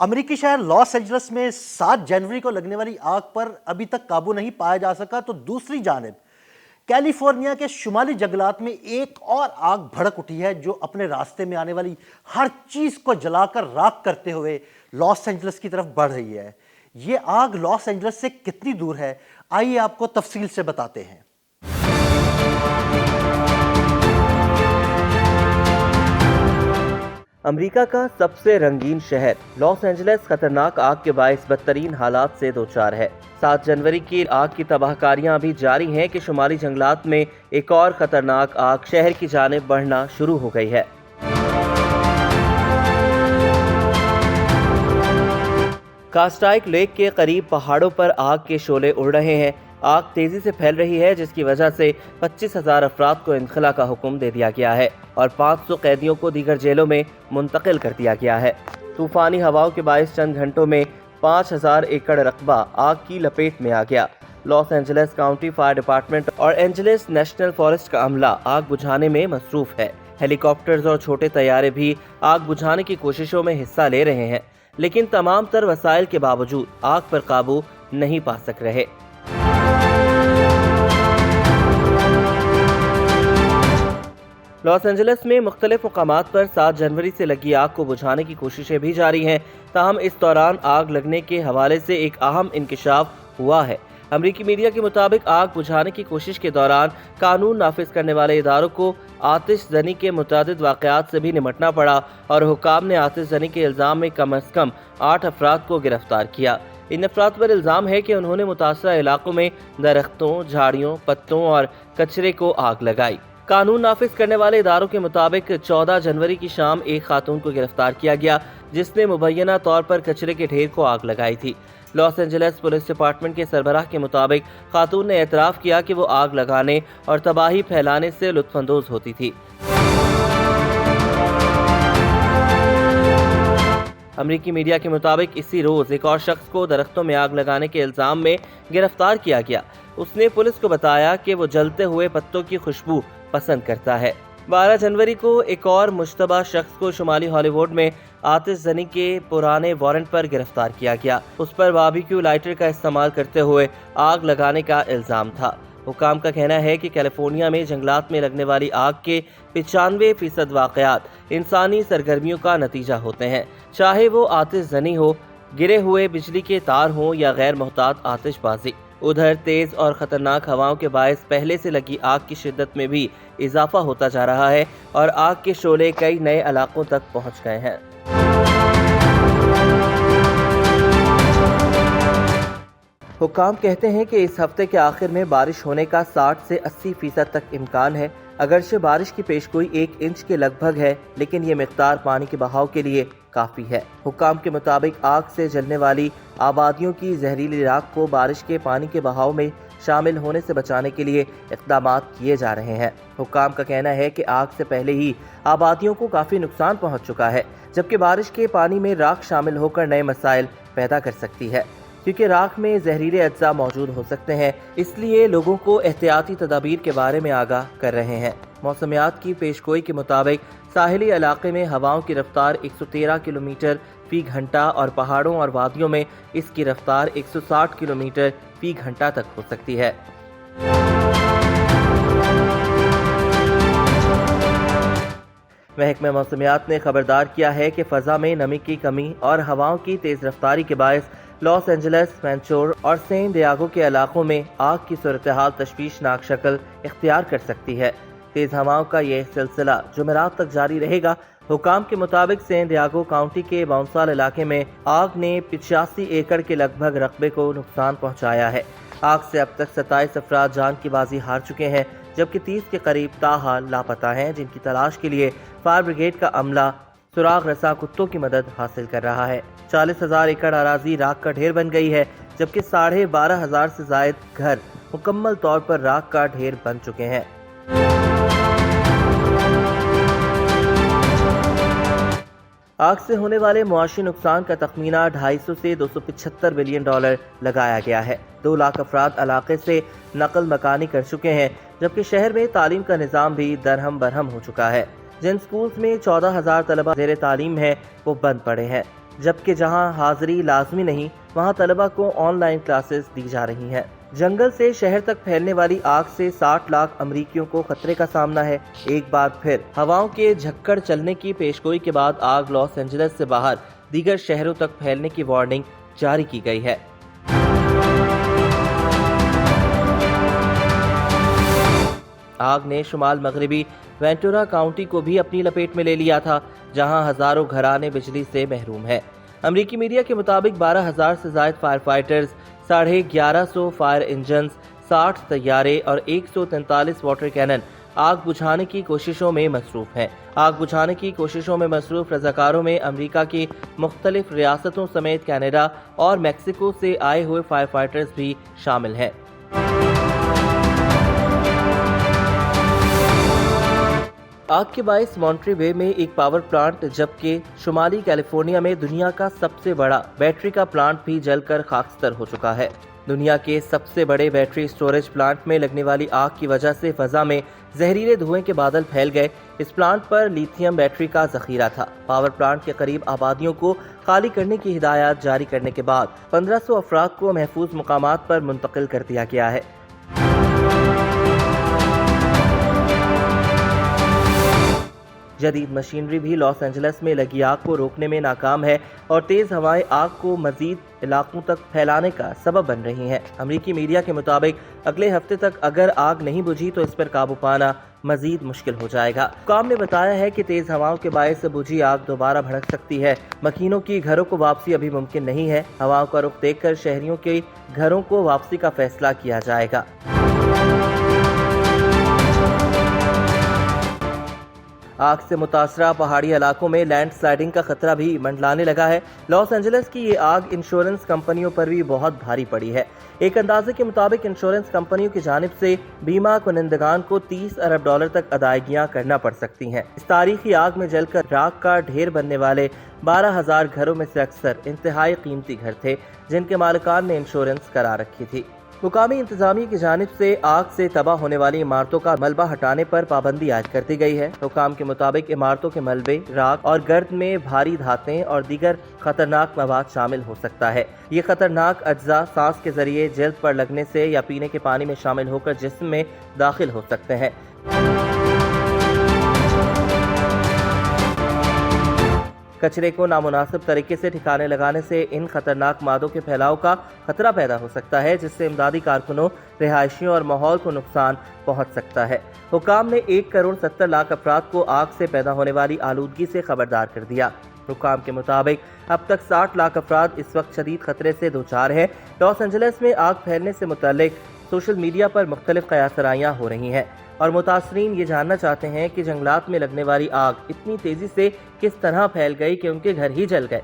امریکی شہر Los Angeles میں 7 جنوری کو لگنے والی آگ پر ابھی تک قابو نہیں پایا جا سکا، تو دوسری جانب کیلیفورنیا کے شمالی جنگلات میں ایک اور آگ بھڑک اٹھی ہے جو اپنے راستے میں آنے والی ہر چیز کو جلا کر راکھ کرتے ہوئے لاس اینجلس کی طرف بڑھ رہی ہے۔ یہ آگ لاس اینجلس سے کتنی دور ہے، آئیے آپ کو تفصیل سے بتاتے ہیں۔ امریکہ کا سب سے رنگین شہر لاس اینجلس خطرناک آگ کے باعث بدترین حالات سے دوچار ہے۔ 7 جنوری کی آگ کی تباہ کاریاں ابھی جاری ہیں کہ شمالی جنگلات میں ایک اور خطرناک آگ شہر کی جانب بڑھنا شروع ہو گئی ہے۔ کاسٹائک لیک کے قریب پہاڑوں پر آگ کے شعلے اڑ رہے ہیں۔ آگ تیزی سے پھیل رہی ہے جس کی وجہ سے 25,000 افراد کو انخلا کا حکم دے دیا گیا ہے اور 500 قیدیوں کو دیگر جیلوں میں منتقل کر دیا گیا ہے۔ طوفانی ہواؤں کے باعث چند گھنٹوں میں 5,000 ایکڑ رقبہ آگ کی لپیٹ میں آ گیا۔ Los Angeles County Fire Department اور اینجلس نیشنل فارسٹ کا عملہ آگ بجھانے میں مصروف ہے۔ ہیلی کاپٹرز اور چھوٹے طیارے بھی آگ بجھانے کی کوششوں میں حصہ لے رہے ہیں، لیکن تمام تر وسائل کے باوجود آگ پر قابو نہیں پا سک رہے۔ لاس اینجلس میں مختلف مقامات پر 7 جنوری سے لگی آگ کو بجھانے کی کوششیں بھی جاری ہیں، تاہم اس دوران آگ لگنے کے حوالے سے ایک اہم انکشاف ہوا ہے۔ امریکی میڈیا کے مطابق آگ بجھانے کی کوشش کے دوران قانون نافذ کرنے والے اداروں کو آتش زنی کے متعدد واقعات سے بھی نمٹنا پڑا اور حکام نے آتش زنی کے الزام میں کم از کم 8 افراد کو گرفتار کیا۔ ان افراد پر الزام ہے کہ انہوں نے متاثرہ علاقوں میں درختوں، جھاڑیوں، پتوں اور کچرے کو آگ لگائی۔ قانون نافذ کرنے والے اداروں کے مطابق 14 جنوری کی شام ایک خاتون کو گرفتار کیا گیا جس نے مبینہ طور پر کچرے کے ڈھیر کو آگ لگائی تھی۔ لاس اینجلس پولیس ڈپارٹمنٹ کے سربراہ کے مطابق خاتون نے اعتراف کیا کہ وہ آگ لگانے اور تباہی پھیلانے سے لطف اندوز ہوتی تھی۔ امریکی میڈیا کے مطابق اسی روز ایک اور شخص کو درختوں میں آگ لگانے کے الزام میں گرفتار کیا گیا۔ اس نے پولیس کو بتایا کہ وہ جلتے ہوئے پتوں کی خوشبو پسند کرتا ہے۔ 12 جنوری کو ایک اور مشتبہ شخص کو شمالی ہالی ووڈ میں آتش زنی کے پرانے وارنٹ پر گرفتار کیا گیا۔ اس پر باربیکیو لائٹر کا استعمال کرتے ہوئے آگ لگانے کا الزام تھا۔ حکام کا کہنا ہے کہ کیلیفورنیا میں جنگلات میں لگنے والی آگ کے 95% واقعات انسانی سرگرمیوں کا نتیجہ ہوتے ہیں، چاہے وہ آتش زنی ہو، گرے ہوئے بجلی کے تار ہوں یا غیر محتاط آتش بازی۔ ادھر تیز اور خطرناک ہواؤں کے باعث پہلے سے لگی آگ کی شدت میں بھی اضافہ ہوتا جا رہا ہے اور آگ کے شعلے کئی نئے علاقوں تک پہنچ گئے ہیں۔ حکام کہتے ہیں کہ اس ہفتے کے آخر میں بارش ہونے کا 60 سے 80% تک امکان ہے۔ اگرچہ بارش کی پیشگوئی 1 انچ کے لگ بھگ ہے، لیکن یہ مقدار پانی کے بہاؤ کے لیے کافی ہے۔ حکام کے مطابق آگ سے جلنے والی آبادیوں کی زہریلی راکھ کو بارش کے پانی کے بہاؤ میں شامل ہونے سے بچانے کے لیے اقدامات کیے جا رہے ہیں۔ حکام کا کہنا ہے کہ آگ سے پہلے ہی آبادیوں کو کافی نقصان پہنچ چکا ہے، جبکہ بارش کے پانی میں راکھ شامل ہو کر نئے مسائل پیدا کر سکتی ہے، کیونکہ راکھ میں زہریلے اجزاء موجود ہو سکتے ہیں، اس لیے لوگوں کو احتیاطی تدابیر کے بارے میں آگاہ کر رہے ہیں۔ موسمیات کی پیشگوئی کے مطابق ساحلی علاقے میں ہواؤں کی رفتار 113 کلومیٹر فی گھنٹہ اور پہاڑوں اور وادیوں میں اس کی رفتار 160 کلومیٹر فی گھنٹہ تک ہو سکتی ہے۔ محکمہ موسمیات نے خبردار کیا ہے کہ فضا میں نمی کی کمی اور ہواؤں کی تیز رفتاری کے باعث لاس اینجلس، وینچور اور سین ڈیاگو کے علاقوں میں آگ کی صورتحال تشویشناک شکل اختیار کر سکتی ہے۔ تیز ہواؤں کا یہ سلسلہ جمعرات تک جاری رہے گا۔ حکام کے مطابق سین ڈیاگو کاؤنٹی کے باؤنسال علاقے میں آگ نے 85 ایکڑ کے لگ بھگ رقبے کو نقصان پہنچایا ہے۔ آگ سے اب تک 27 افراد جان کی بازی ہار چکے ہیں، جبکہ 30 کے قریب تاحال لاپتہ ہیں، جن کی تلاش کے لیے فائر بریگیڈ کا عملہ سراغ رساں کتوں کی مدد حاصل کر رہا ہے۔ 40,000 ایکڑ اراضی راکھ کا ڈھیر بن گئی ہے، جبکہ 12,500 سے زائد گھر مکمل طور پر راکھ کا ڈھیر بن چکے ہیں۔ آگ سے ہونے والے معاشی نقصان کا تخمینہ 250 سے 275 بلین ڈالر لگایا گیا ہے۔ 2 لاکھ افراد علاقے سے نقل مکانی کر چکے ہیں، جبکہ شہر میں تعلیم کا نظام بھی درہم برہم ہو چکا ہے۔ جن سکولز میں 14,000 طلبہ زیر تعلیم ہیں وہ بند پڑے ہیں۔ جبکہ جہاں حاضری لازمی نہیں وہاں طلبہ کو آن لائن کلاسز دی جا رہی ہیں۔ جنگل سے شہر تک پھیلنے والی آگ سے 60 لاکھ امریکیوں کو خطرے کا سامنا ہے۔ ایک بار پھر ہواؤں کے جھکڑ چلنے کی پیشگوئی کے بعد آگ لاس اینجلس سے باہر دیگر شہروں تک پھیلنے کی وارننگ جاری کی گئی ہے۔ آگ نے شمال مغربی وینٹورا کاؤنٹی کو بھی اپنی لپیٹ میں لے لیا تھا، جہاں ہزاروں گھرانے بجلی سے محروم ہیں۔ امریکی میڈیا کے مطابق 12,000 سے زائد فائر فائٹرز، 1150 فائر انجنز، 60 طیارے اور 143 واٹر کینن آگ بجھانے کی کوششوں میں مصروف ہیں۔ آگ بجھانے کی کوششوں میں مصروف رضاکاروں میں امریکہ کی مختلف ریاستوں سمیت کینیڈا اور میکسیکو سے آئے ہوئے فائر فائٹرز بھی شامل ہیں۔ آگ کے باعث مونٹری بے میں ایک پاور پلانٹ جبکہ شمالی کیلیفورنیا میں دنیا کا سب سے بڑا بیٹری کا پلانٹ بھی جل کر خاکستر ہو چکا ہے۔ دنیا کے سب سے بڑے بیٹری سٹوریج پلانٹ میں لگنے والی آگ کی وجہ سے فضا میں زہریلے دھوئیں کے بادل پھیل گئے۔ اس پلانٹ پر لیتھیم بیٹری کا ذخیرہ تھا۔ پاور پلانٹ کے قریب آبادیوں کو خالی کرنے کی ہدایات جاری کرنے کے بعد 1500 افراد کو محفوظ مقامات پر منتقل کر دیا گیا ہے۔ جدید مشینری بھی لاس اینجلس میں لگی آگ کو روکنے میں ناکام ہے اور تیز ہوائیں آگ کو مزید علاقوں تک پھیلانے کا سبب بن رہی ہیں۔ امریکی میڈیا کے مطابق اگلے ہفتے تک اگر آگ نہیں بجھی تو اس پر قابو پانا مزید مشکل ہو جائے گا۔ حکام نے بتایا ہے کہ تیز ہواؤں کے باعث بجھی آگ دوبارہ بھڑک سکتی ہے۔ مکینوں کی گھروں کو واپسی ابھی ممکن نہیں ہے۔ ہواؤں کا رخ دیکھ کر شہریوں کے گھروں کو واپسی کا فیصلہ کیا جائے گا۔ آگ سے متاثرہ پہاڑی علاقوں میں لینڈ سلائڈنگ کا خطرہ بھی منڈلانے لگا ہے۔ لاس اینجلس کی یہ آگ انشورنس کمپنیوں پر بھی بہت بھاری پڑی ہے۔ ایک اندازے کے مطابق انشورنس کمپنیوں کی جانب سے بیمہ کنندگان کو $30 ارب تک ادائیگیاں کرنا پڑ سکتی ہیں۔ اس تاریخی آگ میں جل کر راکھ کا ڈھیر بننے والے 12,000 گھروں میں سے اکثر انتہائی قیمتی گھر تھے جن کے مالکان نے انشورنس کرا رکھی تھی۔ مقامی انتظامیہ کی جانب سے آگ سے تباہ ہونے والی عمارتوں کا ملبہ ہٹانے پر پابندی عائد کر دی گئی ہے۔ حکام کے مطابق عمارتوں کے ملبے، راکھ اور گرد میں بھاری دھاتیں اور دیگر خطرناک مواد شامل ہو سکتا ہے۔ یہ خطرناک اجزاء سانس کے ذریعے جلد پر لگنے سے یا پینے کے پانی میں شامل ہو کر جسم میں داخل ہو سکتے ہیں۔ کچرے کو نامناسب طریقے سے ٹھکانے لگانے سے ان خطرناک مادوں کے پھیلاؤ کا خطرہ پیدا ہو سکتا ہے جس سے امدادی کارکنوں، رہائشیوں اور ماحول کو نقصان پہنچ سکتا ہے۔ حکام نے 1,70,00,000 افراد کو آگ سے پیدا ہونے والی آلودگی سے خبردار کر دیا۔ حکام کے مطابق اب تک 60 لاکھ افراد اس وقت شدید خطرے سے دوچار ہیں۔ لاس اینجلس میں آگ پھیلنے سے متعلق سوشل میڈیا پر مختلف قیاس آرائیاں ہو رہی ہیں اور متاثرین یہ جاننا چاہتے ہیں کہ جنگلات میں لگنے والی آگ اتنی تیزی سے کس طرح پھیل گئی کہ ان کے گھر ہی جل گئے۔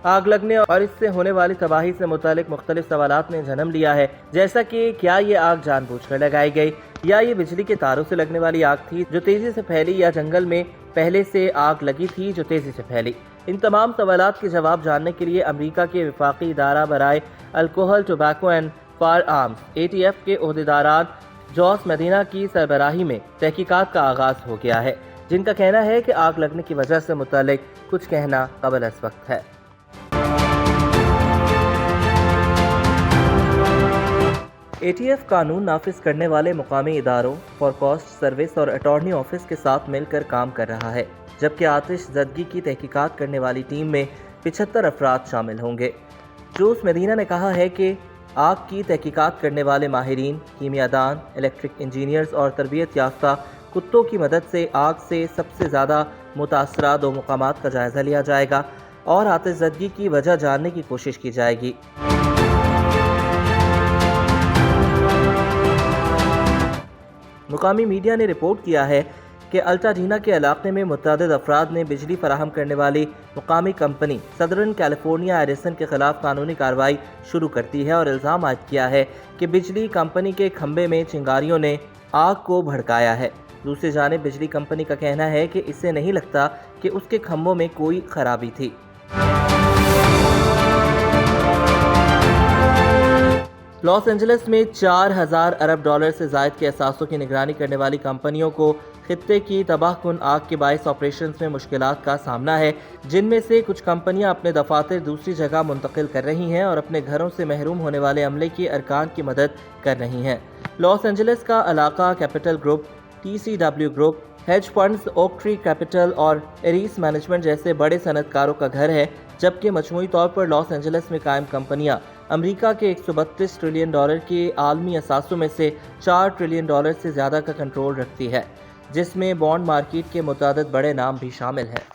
آگ لگنے اور اس سے ہونے والی تباہی سے متعلق مختلف سوالات نے جنم لیا ہے، جیسا کہ کیا یہ آگ جان بوجھ کر لگائی گئی یا یہ بجلی کے تاروں سے لگنے والی آگ تھی جو تیزی سے پھیلی یا جنگل میں پہلے سے آگ لگی تھی جو تیزی سے پھیلی۔ ان تمام سوالات کے جواب جاننے کے لیے امریکہ کے وفاقی ادارہ برائے alcohol, tobacco and firearms ATF کے عہدیداران جوس مدینہ کی سربراہی میں تحقیقات کا آغاز ہو گیا ہے، جن کا کہنا ہے کہ آگ لگنے کی وجہ سے متعلق کچھ کہنا قبل از وقت ہے۔ ATF قانون نافذ کرنے والے مقامی اداروں، فورکاسٹ سروس اور اٹارنی آفس کے ساتھ مل کر کام کر رہا ہے، جبکہ آتش زدگی کی تحقیقات کرنے والی ٹیم میں 75 افراد شامل ہوں گے۔ جوس مدینہ نے کہا ہے کہ آگ کی تحقیقات کرنے والے ماہرین، کیمیا دان، الیکٹرک انجینئرز اور تربیت یافتہ کتوں کی مدد سے آگ سے سب سے زیادہ متاثرہ 2 مقامات کا جائزہ لیا جائے گا اور آتش زدگی کی وجہ جاننے کی کوشش کی جائے گی۔ مقامی میڈیا نے رپورٹ کیا ہے کہ الٹاڈینا کے علاقے میں متعدد افراد نے بجلی فراہم کرنے والی مقامی کمپنی سدرن کیلیفورنیا ایڈیسن کے خلاف قانونی کارروائی شروع کرتی ہے اور الزام عائد کیا ہے کہ بجلی کمپنی کے کھمبے میں چنگاریوں نے آگ کو بھڑکایا ہے۔ دوسری جانب بجلی کمپنی کا کہنا ہے کہ اسے نہیں لگتا کہ اس کے کھمبوں میں کوئی خرابی تھی۔ لاس اینجلس میں $4,000 ارب سے زائد کے اثاثوں کی نگرانی کرنے والی کمپنیوں کو خطے کی تباہ کن آگ کے باعث آپریشنز میں مشکلات کا سامنا ہے، جن میں سے کچھ کمپنیاں اپنے دفاتر دوسری جگہ منتقل کر رہی ہیں اور اپنے گھروں سے محروم ہونے والے عملے کے ارکان کی مدد کر رہی ہیں۔ لاس اینجلس کا علاقہ capital group, TCW group, hedge funds, oak tree capital اور ایریس مینجمنٹ جیسے بڑے صنعت کاروں کا گھر ہے، جبکہ مجموعی طور پر لاس اینجلس میں قائم کمپنیاں امریکہ کے $132 ٹریلین کے عالمی اثاثوں میں سے $4 ٹریلین سے زیادہ کا کنٹرول رکھتی ہے، جس میں بانڈ مارکیٹ کے متعدد بڑے نام بھی شامل ہیں۔